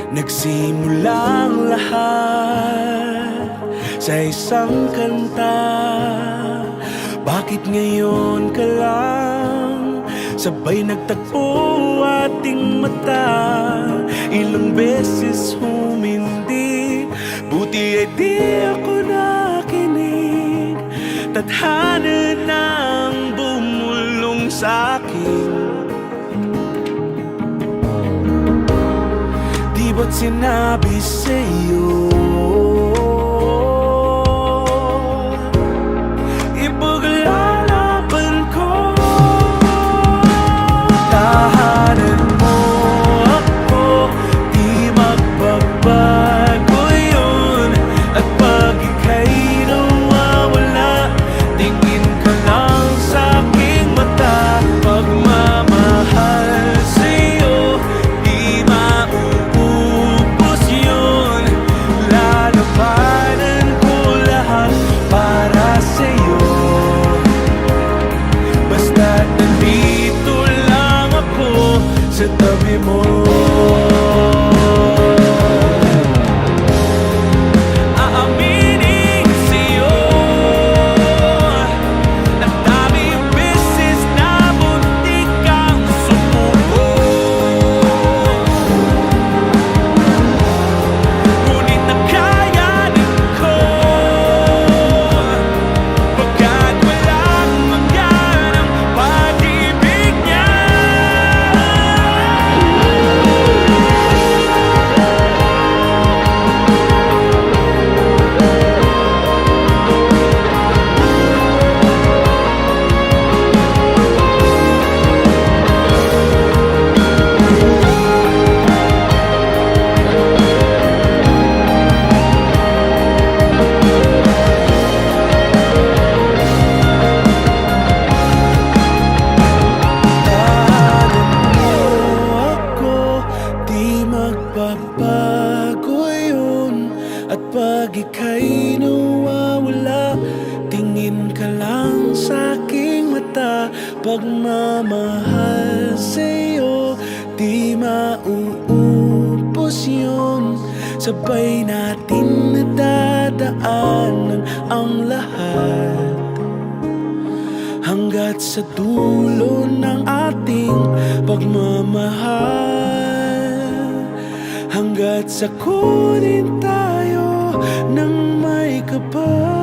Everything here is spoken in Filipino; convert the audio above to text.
Nagsimulang lahat sa isang kanta. Bakit ngayon ka lang sabay nagtagpo ating mata? Ilang beses humindi, buti ay di ako nakinig. Tadhana nang bumulong sa'kin. Di ba't sinabi sa'yo ipaglalaban ko? Tahanan mo ako, di magbabago yun. At pag ika'y nawawala, tingin ka lang sa'king mata. Pagmamahal sa'yo, di mauubos yun. Lalabanan ko lahat para sa'yo. Basta't nandito lang ako sa tabi mo. Aaminin sa'yo, ang daming beses na muntik kang sumuko. Ngunit nakayanin ko, pagkat walang mangyan ang pag-ibig niya. Di magbabago yun. At pag ika'y nawawala, tingin ka lang sa'king mata. Pagmamahal sa'yo, di mauubos yun. Sabay natin nadadaanan ang lahat hanggat sa dulo ng ating pagmamahal. Hanggat sa kunin tayo ng may kapal.